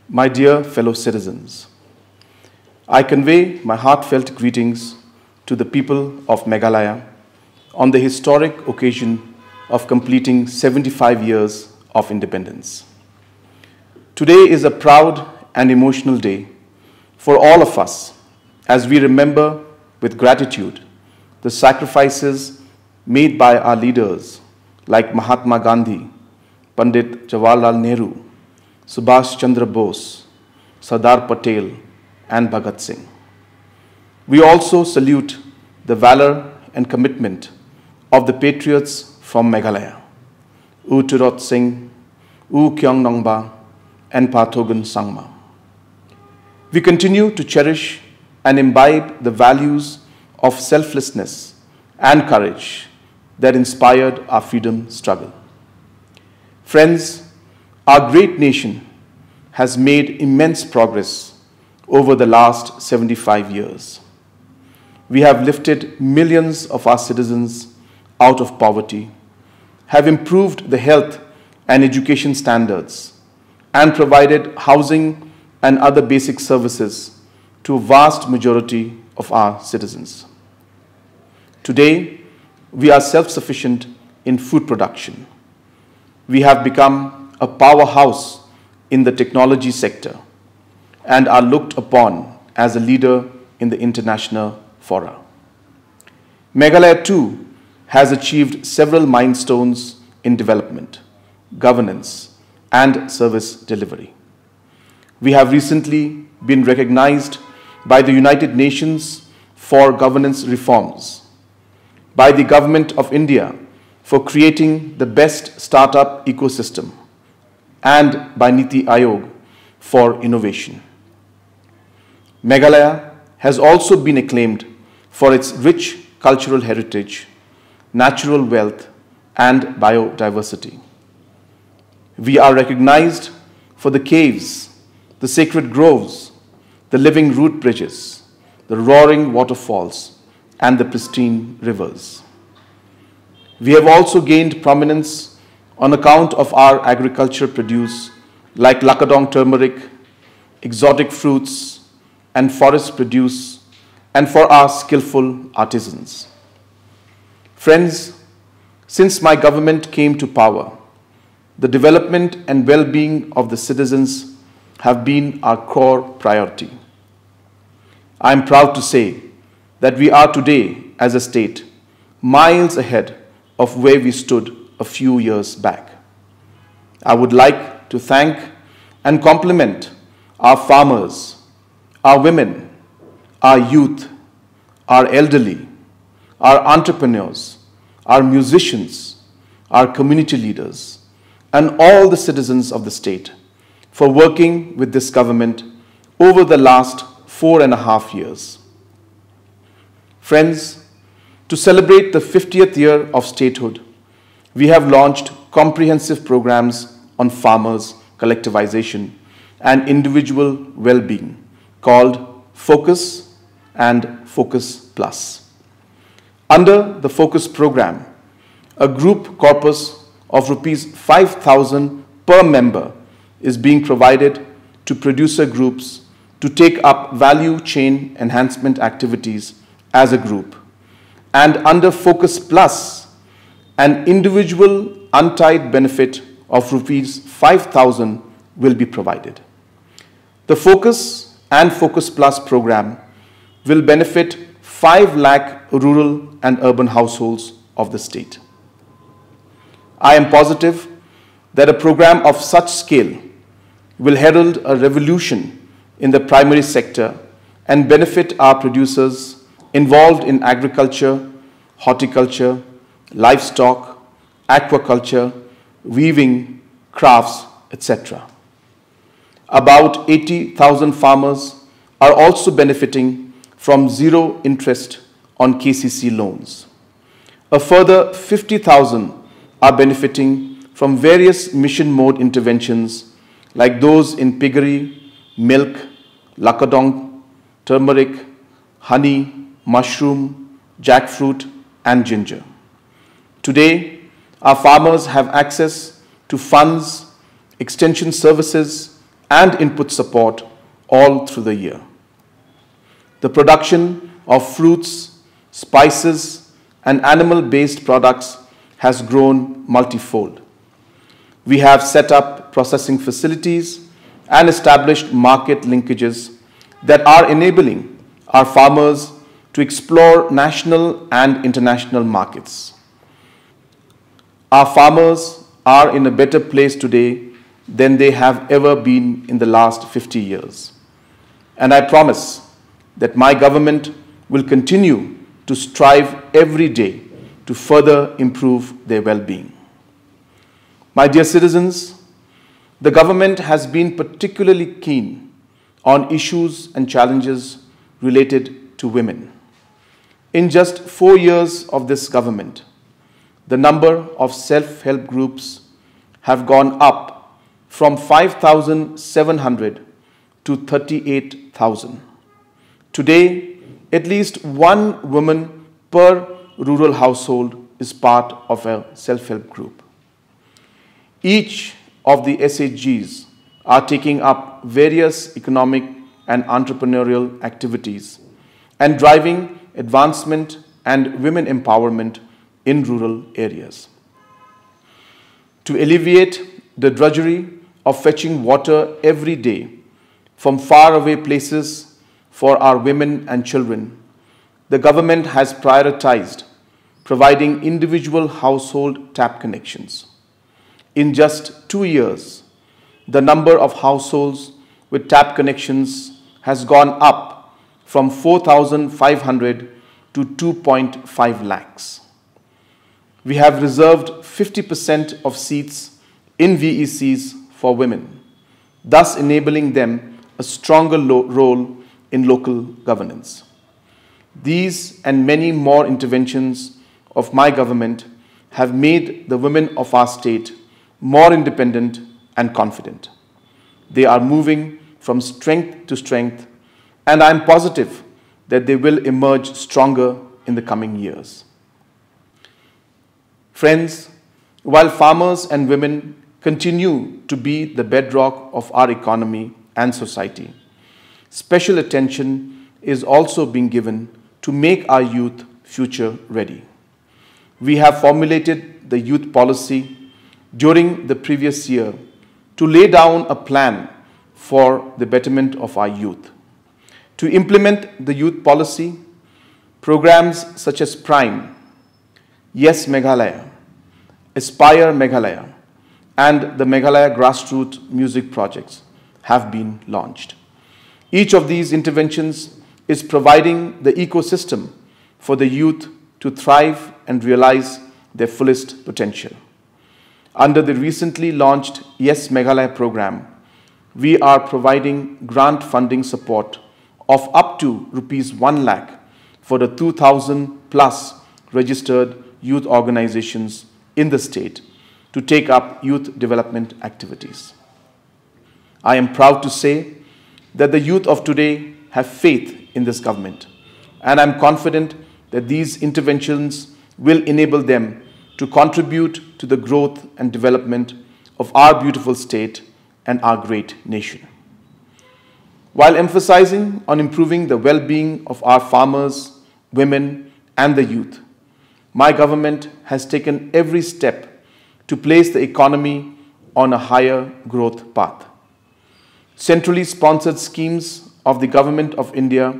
My dear fellow citizens, I convey my heartfelt greetings to the people of Meghalaya on the historic occasion of completing 75 years of independence. Today is a proud and emotional day for all of us as we remember with gratitude the sacrifices made by our leaders like Mahatma Gandhi, Pandit Jawaharlal Nehru, Subhash Chandra Bose, Sardar Patel, and Bhagat Singh. We also salute the valor and commitment of the patriots from Meghalaya, U Tirot Singh, U Kyong Nongba, and Pathogan Sangma. We continue to cherish and imbibe the values of selflessness and courage that inspired our freedom struggle. Friends, our great nation has made immense progress over the last 75 years. We have lifted millions of our citizens out of poverty, have improved the health and education standards, and provided housing and other basic services to a vast majority of our citizens. Today, we are self-sufficient in food production. We have become a powerhouse in the technology sector and are looked upon as a leader in the international fora. Meghalaya too has achieved several milestones in development, governance, and service delivery. We have recently been recognized by the United Nations for governance reforms, by the Government of India for creating the best startup ecosystem, and by Niti Aayog for innovation. Meghalaya has also been acclaimed for its rich cultural heritage, natural wealth, and biodiversity. We are recognized for the caves, the sacred groves, the living root bridges, the roaring waterfalls, and the pristine rivers. We have also gained prominence on account of our agriculture produce like Lakadong turmeric, exotic fruits, and forest produce, and for our skillful artisans. Friends, since my government came to power, the development and well-being of the citizens have been our core priority. I am proud to say that we are today, as a state, miles ahead of where we stood a few years back. I would like to thank and compliment our farmers, our women, our youth, our elderly, our entrepreneurs, our musicians, our community leaders, and all the citizens of the state for working with this government over the last 4.5 years. Friends, to celebrate the 50th year of statehood, we have launched comprehensive programs on farmers' collectivization and individual well-being called Focus and Focus Plus. Under the Focus program, a group corpus of Rs 5,000 per member is being provided to producer groups to take up value chain enhancement activities as a group. And under Focus Plus, an individual untied benefit of Rs 5,000 will be provided. The Focus and Focus Plus program will benefit 5 lakh rural and urban households of the state. I am positive that a program of such scale will herald a revolution in the primary sector and benefit our producers involved in agriculture, horticulture, livestock, aquaculture, weaving, crafts, etc. About 80,000 farmers are also benefiting from zero interest on KCC loans. A further 50,000 are benefiting from various mission mode interventions like those in piggery, milk, lakadong, turmeric, honey, mushroom, jackfruit, and ginger. Today, our farmers have access to funds, extension services, and input support all through the year. The production of fruits, spices, and animal-based products has grown multifold. We have set up processing facilities and established market linkages that are enabling our farmers to explore national and international markets. Our farmers are in a better place today than they have ever been in the last 50 years. And I promise that my government will continue to strive every day to further improve their well-being. My dear citizens, the government has been particularly keen on issues and challenges related to women. In just 4 years of this government, the number of self-help groups have gone up from 5,700 to 38,000. Today, at least one woman per rural household is part of a self-help group. Each of the SHGs are taking up various economic and entrepreneurial activities and driving advancement and women empowerment in rural areas. To alleviate the drudgery of fetching water every day from faraway places for our women and children, the government has prioritized providing individual household tap connections. In just 2 years, the number of households with tap connections has gone up from 4,500 to 2.5 lakhs. We have reserved 50% of seats in VECs for women, thus enabling them a stronger role in local governance. These and many more interventions of my government have made the women of our state more independent and confident. They are moving from strength to strength, and I am positive that they will emerge stronger in the coming years. Friends, while farmers and women continue to be the bedrock of our economy and society, special attention is also being given to make our youth future ready. We have formulated the youth policy during the previous year to lay down a plan for the betterment of our youth. To implement the youth policy, programs such as Prime, Yes Meghalaya, Aspire Meghalaya, and the Meghalaya Grassroots Music Projects have been launched. Each of these interventions is providing the ecosystem for the youth to thrive and realize their fullest potential. Under the recently launched Yes Meghalaya program, we are providing grant funding support of up to Rs 1 lakh for the 2,000 plus registered youth organizations in the state to take up youth development activities. I am proud to say that the youth of today have faith in this government, and I am confident that these interventions will enable them to contribute to the growth and development of our beautiful state and our great nation. While emphasizing on improving the well-being of our farmers, women, and the youth, my government has taken every step to place the economy on a higher growth path. Centrally sponsored schemes of the Government of India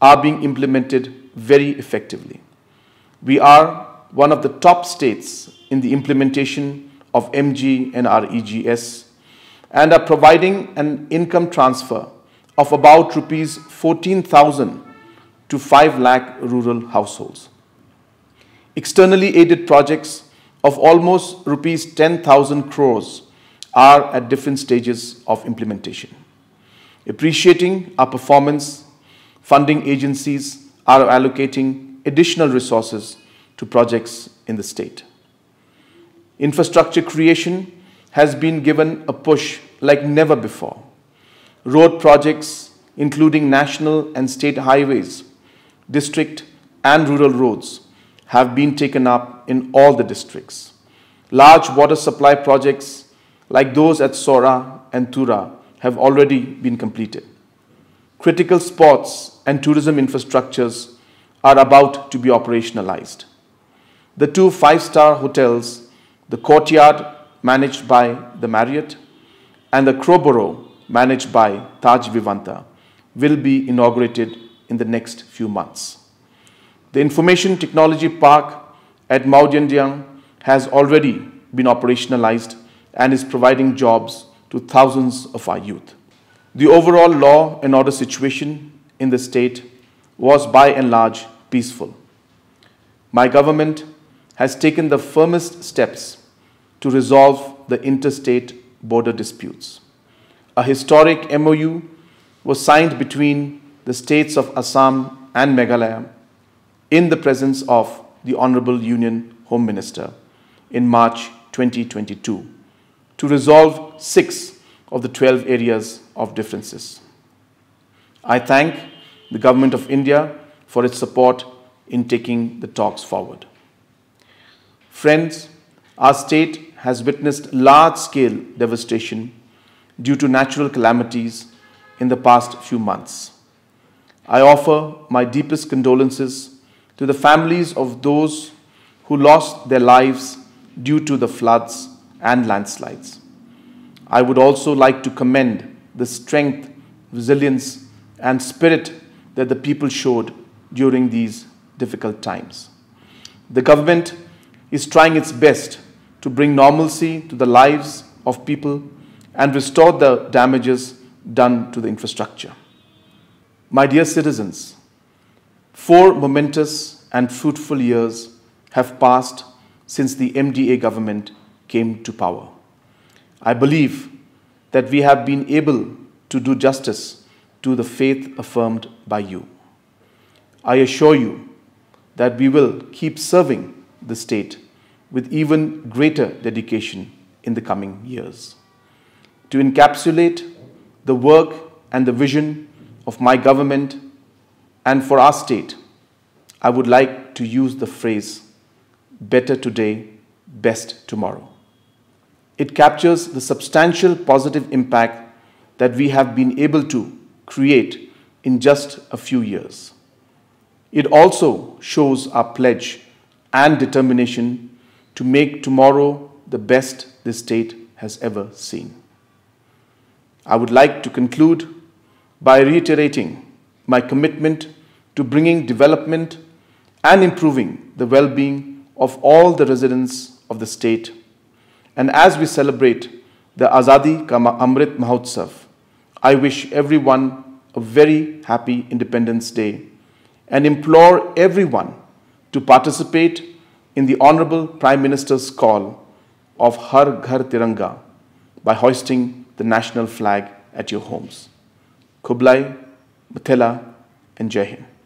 are being implemented very effectively. We are one of the top states in the implementation of MGNREGS and are providing an income transfer of about Rs 14,000 to 5 lakh rural households. Externally aided projects of almost Rs 10,000 crores are at different stages of implementation. Appreciating our performance, funding agencies are allocating additional resources to projects in the state. Infrastructure creation has been given a push like never before. Road projects, including national and state highways, district and rural roads, have been taken up in all the districts. Large water supply projects like those at Sora and Tura have already been completed. Critical sports and tourism infrastructures are about to be operationalized. The 2 5-star hotels, the Courtyard managed by the Marriott and the Crowborough managed by Taj Vivanta, will be inaugurated in the next few months. The Information Technology Park at Maodiandiang has already been operationalized and is providing jobs to thousands of our youth. The overall law and order situation in the state was by and large peaceful. My government has taken the firmest steps to resolve the interstate border disputes. A historic MOU was signed between the states of Assam and Meghalaya in the presence of the Honorable Union Home Minister in March 2022 to resolve 6 of the 12 areas of differences. I thank the Government of India for its support in taking the talks forward. Friends, our state has witnessed large-scale devastation due to natural calamities in the past few months. I offer my deepest condolences to the families of those who lost their lives due to the floods and landslides. I would also like to commend the strength, resilience, and spirit that the people showed during these difficult times. The government is trying its best to bring normalcy to the lives of people and restore the damages done to the infrastructure. My dear citizens, 4 momentous and fruitful years have passed since the MDA government came to power. I believe that we have been able to do justice to the faith affirmed by you. I assure you that we will keep serving the state with even greater dedication in the coming years. To encapsulate the work and the vision of my government and for our state, I would like to use the phrase, better today, best tomorrow. It captures the substantial positive impact that we have been able to create in just a few years. It also shows our pledge and determination to make tomorrow the best this state has ever seen. I would like to conclude by reiterating my commitment to bringing development and improving the well-being of all the residents of the state. And as we celebrate the Azadi Ka Amrit Mahotsav, I wish everyone a very happy Independence Day and implore everyone to participate in the Honorable Prime Minister's call of Har Ghar Tiranga by hoisting the national flag at your homes. Khublei, Mathila, and Jai Hind.